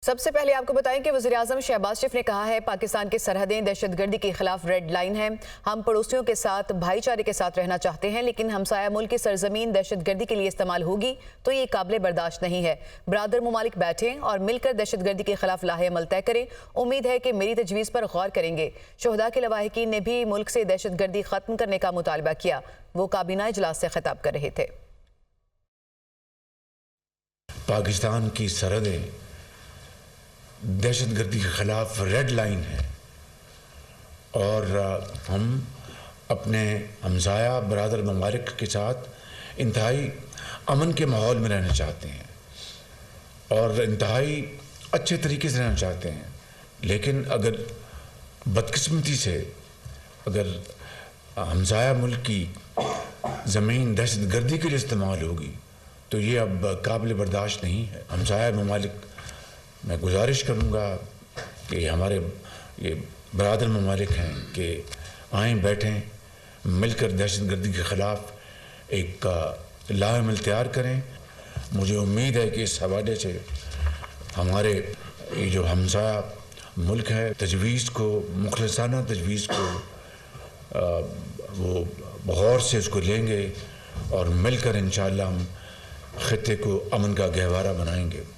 सबसे पहले आपको बताएं कि वज़ीर-ए-आज़म शहबाज शरीफ ने कहा है पाकिस्तान की सरहदें दहशतगर्दी के खिलाफ रेड लाइन है। हम पड़ोसियों के साथ भाईचारे के साथ रहना चाहते हैं, लेकिन हमसाया मुल्क की सरजमीन दहशतगर्दी के लिए इस्तेमाल होगी तो ये काबिल बर्दाश्त नहीं है। बरादर ममालिक बैठें और मिलकर दहशतगर्दी के खिलाफ लाहे अमल तय करें। उम्मीद है कि मेरी तजवीज़ पर गौर करेंगे। शोहदा के लवाहिकीन ने भी मुल्क से दहशतगर्दी खत्म करने का मुतालबा किया। वो काबीना इजलास से खिताब कर रहे थे। पाकिस्तान की सरहदें दहशतगर्दी के ख़िलाफ़ रेड लाइन है और हम अपने हमसाया बरादर ममालिक के साथ इंतहाई अमन के माहौल में रहना चाहते हैं और इंतहाई अच्छे तरीके से रहना चाहते हैं। लेकिन अगर बदकिस्मती से अगर हमसाया मुल्क की ज़मीन दहशतगर्दी के लिए इस्तेमाल होगी तो ये अब काबिल बर्दाश्त नहीं है। हमसाया ममालिक मैं गुजारिश करूँगा कि हमारे ये बरादर ममालिक हैं कि आएँ बैठें, मिलकर दहशतगर्दी के ख़िलाफ़ एक लाअमल तैयार करें। मुझे उम्मीद है कि इस हवाले से हमारे ये जो हमसाया मुल्क है तजवीज़ को, मुखलसाना तजवीज़ को वो गौर से उसको लेंगे और मिलकर इंशाअल्लाह हम खित्ते को अमन का गहवारा बनाएंगे।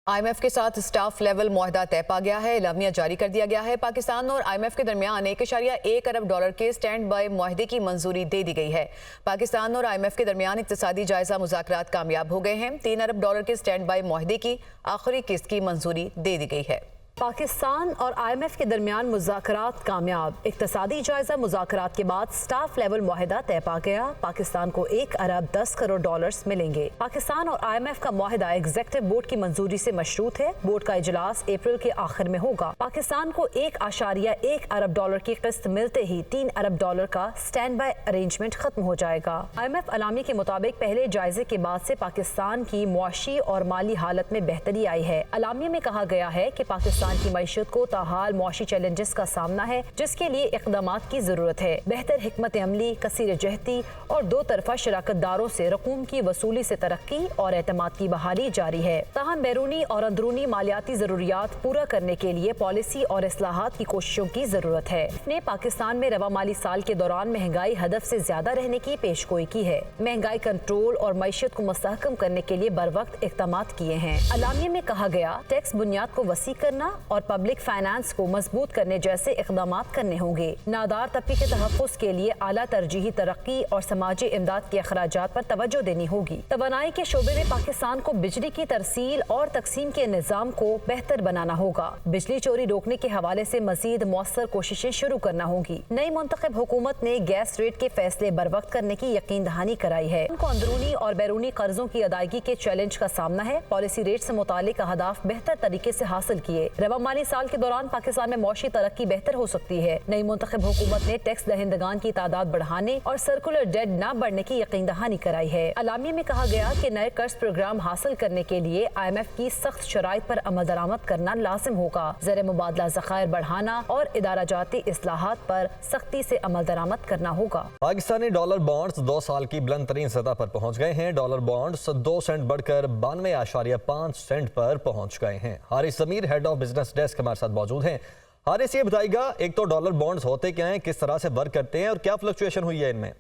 IMF के साथ स्टाफ लेवल मुआहदा तय पा गया है। एलामिया जारी कर दिया गया है। पाकिस्तान और IMF के दरमियान $1.1 अरब के स्टैंड बाय मुआहदे की मंजूरी दे दी गई है। पाकिस्तान और IMF के दरमियान इक्तिसादी जायजा मुज़ाकरात कामयाब हो गए हैं। $3 अरब के स्टैंड बाय मुआहदे की आखिरी किस्त की मंजूरी दे दी गई है। पाकिस्तान और IMF के दरमियान मुज़ाकरात कामयाब। इक्तिसादी जायजा मुज़ाकरात के बाद स्टाफ लेवल मुआहदा तय पा गया। पाकिस्तान को $1 अरब 10 करोड़ मिलेंगे। पाकिस्तान और IMF का मुआहदा एग्जीक्यूटिव बोर्ड की मंजूरी से मशरूत है। बोर्ड का इजलास अप्रैल के आखिर में होगा। पाकिस्तान को $1.1 अरब की किस्त मिलते ही $3 अरब का स्टैंड बाय अरेंजमेंट खत्म हो जाएगा। IMF अलामी के मुताबिक पहले जायजे के बाद से पाकिस्तान की मुआशी और माली हालत में बेहतरी आई है। अलामिया में कहा गया है कि पाकिस्तान की मईशत को ताहाल मुआशी चैलेंजेस का सामना है, जिसके लिए इक़दामात की जरूरत है। बेहतर हिकमत अमली, कसीर जहती और दो तरफा शराकतदारों से रकूम की वसूली से तरक्की और एतमाद की बहाली जारी है। ताहम बैरूनी और अंदरूनी मालियाती जरूरियात पूरा करने के लिए पॉलिसी और इस्लाहात की कोशिशों की जरूरत है। ने पाकिस्तान में रवा माली साल के दौरान महंगाई हदफ से ज्यादा रहने की पेशगोई की है। महंगाई कंट्रोल और मईशत को मुस्तहकम करने के लिए बर वक्त इक़दामात किए हैं। अलामिया में कहा गया टैक्स बुनियाद को वसी करना और पब्लिक फाइनेंस को मजबूत करने जैसे इक़दामात करने होंगे। नादार तबके के तहफ़्फ़ुज़ के लिए आला तरजीही तरक्की और समाजी इमदाद के अखराजात पर तवज्जो देनी होगी। तवानाई के शोबे में पाकिस्तान को बिजली की तरसील और तकसीम के निज़ाम को बेहतर बनाना होगा। बिजली चोरी रोकने के हवाले से मजीद मौसर कोशिशें शुरू करना होगी। नई मुंतखब हुकूमत ने गैस रेट के फैसले बर वक्त करने की यकीन दहानी कराई है। उनको अंदरूनी और बैरूनी कर्जों की अदायगी के चैलेंज का सामना है। पॉलिसी रेट से मुतालिक अहदाफ बेहतर तरीके से हासिल किए। माली साल के दौरान पाकिस्तान में मौशी तरक्की बेहतर हो सकती है। नई मुंतखब हुकूमत ने टैक्स दहिंदगान की तादाद बढ़ाने और सर्कुलर डेट न बढ़ने की यकीन दहानी कराई है। अलामिया में कहा गया कि नए कर्ज प्रोग्राम हासिल करने के लिए IMF की सख्त शराइत पर अमल दरामद करना लाजिम होगा। ज़र मुबादला ज़खायर बढ़ाना और इदारा जाती इस्लाहात पर सख्ती से अमल दरामद करना होगा। पाकिस्तानी डॉलर बॉन्ड्स 2 साल की बुलंद तरीन सतह पर पहुँच गए हैं। डॉलर बॉन्ड्स 2 सेंट बढ़कर 92.5 सेंट पर पहुँच गए हैं। हारिस ज़मीर, हेड ऑफ बिजनेस डेस्क, हमारे साथ मौजूद हैं। हारिस, ये बताइएगा, एक तो डॉलर बॉन्ड्स होते क्या हैं, किस तरह से वर्क करते हैं और क्या फ्लक्चुएशन हुई है इनमें?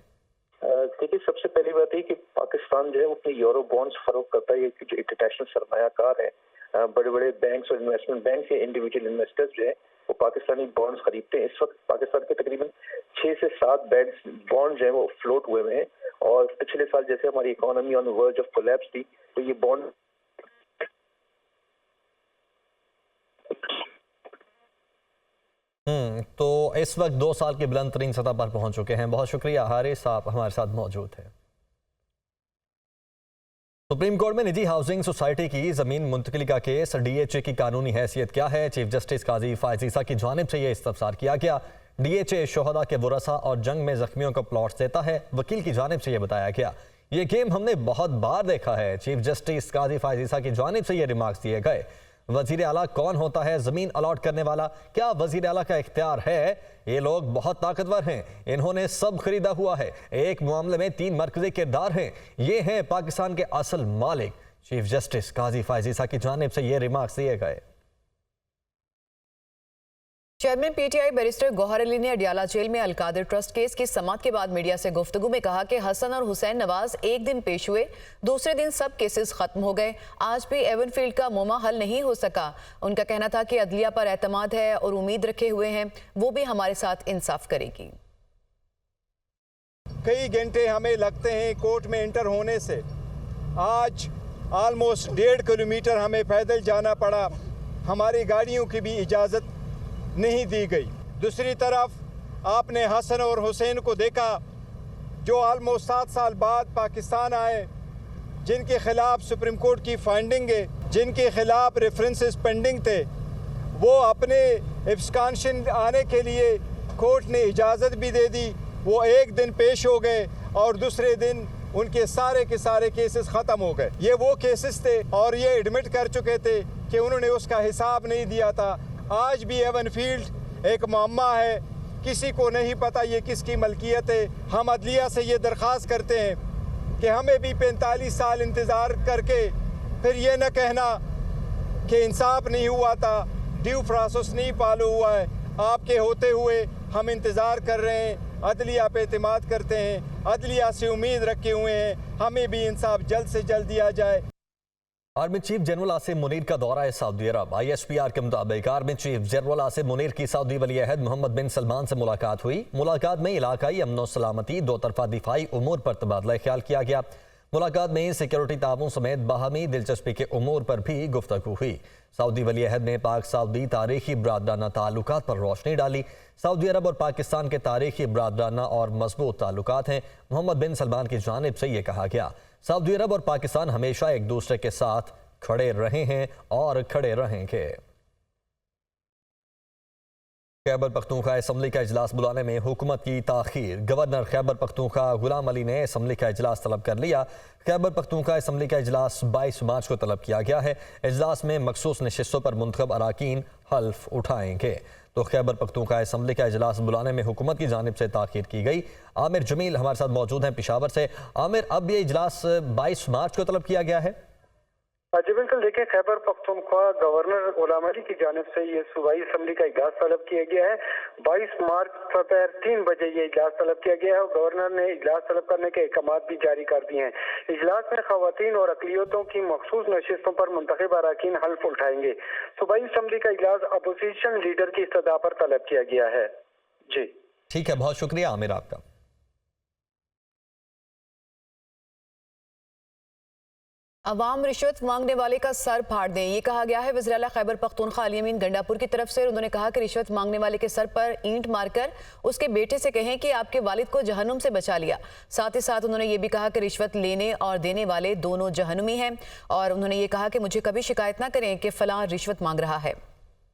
देखिए, सबसे पहली बात है कि पाकिस्तान जो है अपने यूरो बॉन्ड्स फरोख्त करता है। जो इंटरनेशनल सरमायाकार है, बड़े बड़े बैंक्स और इन्वेस्टमेंट बैंक या इंडिविजुअल इन्वेस्टर्स जो है वो पाकिस्तानी बॉन्ड्स खरीदते हैं। इस वक्त पाकिस्तान के तकरीबन 6 से 7 बॉन्ड जो है वो फ्लोट हुए हैं और पिछले साल जैसे हमारी economy on the verge of collapse थी तो ये बॉन्ड तो इस वक्त 2 साल की बुलंद तरीन सतह पर पहुंच चुके हैं। बहुत शुक्रिया हारिस, आप हमारे साथ मौजूद हैं। सुप्रीम कोर्ट में निजी हाउसिंग सोसाइटी की जमीन मुंतकिली का केस, DHA की कानूनी हैसियत क्या है, चीफ जस्टिस काजी फायज ईसा की जानिब से यह इस्तफसार किया गया। DHA शोहदा के वरसा और जंग में जख्मियों को प्लॉट्स देता है, वकील की जानिब से यह बताया गया। ये गेम हमने बहुत बार देखा है। चीफ जस्टिस काजी फायज ईसा की जानिब से ये रिमार्क्स दिए गए। वजीर आला कौन होता है जमीन अलॉट करने वाला? क्या वजीर आला का इख्तियार है? ये लोग बहुत ताकतवर हैं, इन्होंने सब खरीदा हुआ है, एक मामले में 3 मरकजी किरदार हैं, ये हैं पाकिस्तान के असल मालिक। चीफ जस्टिस काजी फायज ईसा की जानिब से ये रिमार्क्स दिए गए। Chairman PTI barrister Gohar Ali ने अडियाला जेल में अलकादिर ट्रस्ट केस की समाअत के बाद मीडिया से गुफ्तगू में कहा कि हसन और हुसैन नवाज एक दिन पेश हुए, दूसरे दिन सब केसेस खत्म हो गए। आज भी एवनफील्ड का मुमा हल नहीं हो सका। उनका कहना था कि अदलिया पर एतमाद है और उम्मीद रखे हुए हैं वो भी हमारे साथ इंसाफ करेगी। कई घंटे हमें लगते हैं कोर्ट में एंटर होने से। आज ऑलमोस्ट 1.5 किलोमीटर हमें पैदल जाना पड़ा, हमारी गाड़ियों की भी इजाज़त नहीं दी गई। दूसरी तरफ आपने हसन और हुसैन को देखा जो ऑलमोस्ट 7 साल बाद पाकिस्तान आए, जिनके खिलाफ सुप्रीम कोर्ट की फाइंडिंग है, जिनके खिलाफ रेफरेंसेस पेंडिंग थे, वो अपने एब्सकॉन्शन आने के लिए कोर्ट ने इजाज़त भी दे दी। वो एक दिन पेश हो गए और दूसरे दिन उनके सारे के सारे केसेस ख़त्म हो गए। ये वो केसेस थे और ये एडमिट कर चुके थे कि उन्होंने उसका हिसाब नहीं दिया था। आज भी एवनफील्ड एक मामला है, किसी को नहीं पता ये किसकी मलकियत है। हम अदलिया से ये दरख्वास्त करते हैं कि हमें भी 45 साल इंतज़ार करके फिर ये न कहना कि इंसाफ नहीं हुआ था, ड्यू प्रोसेस नहीं फॉलो हुआ है। आपके होते हुए हम इंतज़ार कर रहे हैं, अदलिया पे एतमाद करते हैं, अदलिया से उम्मीद रखे हुए हैं, हमें भी इंसाफ जल्द से जल्द दिया जाए। Army chief general Asim Munir का दौरा है सऊदी अरब। ISPR के मुताबिक army chief general Asim Munir की सऊदी वली अहद मोहम्मद बिन सलमान से मुलाकात हुई। मुलाकात में इलाकाई अमन सलामती, दो तरफा दिफाई उमूर पर तबादला ख्याल किया गया। मुलाकात में सिक्योरिटी ताउन समेत बाहमी दिलचस्पी के उमूर पर भी गुफ्तगू हुई। सऊदी वली अहद ने पाक सऊदी तारीखी बरादराना ताल्लुकात पर रोशनी डाली। सऊदी अरब और पाकिस्तान के तारीखी बरादराना और मजबूत ताल्लुकात हैं। मोहम्मद बिन सलमान की जानिब से ये कहा गया, सऊदी अरब और पाकिस्तान हमेशा एक दूसरे के साथ खड़े रहे हैं और खड़े रहेंगे। खैबर पख्तूनख्वा असम्बली का इजलास बुलाने में हुकूमत की ताखीर। गवर्नर खैबर पख्तूनख्वा गुलाम अली ने असम्बली का इजलास तलब कर लिया। खैबर पख्तूनख्वा असम्बली का इजलास 22 मार्च को तलब किया गया है। इजलास में मखसूस नशिस्तों पर मुंतखब अराकीन हल्फ उठाएंगे। तो खैबर पख्तूनख्वा असम्बली का इजलास बुलाने में हुकूमत की जानिब से ताखीर की गई। आमिर जमील हमारे साथ मौजूद हैं पेशावर से। आमिर, अब ये इजलास 22 मार्च को तलब किया गया है? जी बिल्कुल, देखिए खैबर पख्तूनख्वा गवर्नर गुलाम अली की जानिब से ये सूबाई असम्बली का इजलास तलब किया गया है। 22 मार्च दोपहर 3 बजे ये इजलास तलब किया गया है और गवर्नर ने इजलास तलब करने के अहकाम भी जारी कर दिए हैं। इजलास में खवातीन और अक़लियतों की मखसूस नशिस्तों पर मुंतखब अराकीन हल्फ उठाएंगे। सूबाई असम्बली का इजलास अपोजिशन लीडर की इस्तदा पर तलब किया गया है। जी ठीक है, बहुत शुक्रिया आमिर आपका। अवाम रिश्वत मांगने वाले का सर फाड़ दें, ये कहा गया है वज़ीर आला खैबर पख्तूनख्वा अली अमीन गंडापुर की तरफ से। उन्होंने कहा कि रिश्वत मांगने वाले के सर पर ईंट मारकर उसके बेटे से कहें कि आपके वालिद को जहन्नुम से बचा लिया। साथ ही साथ उन्होंने ये भी कहा कि रिश्वत लेने और देने वाले दोनों जहन्नुमी हैं और उन्होंने ये कहा कि मुझे कभी शिकायत ना करें कि फलां रिश्वत मांग रहा है।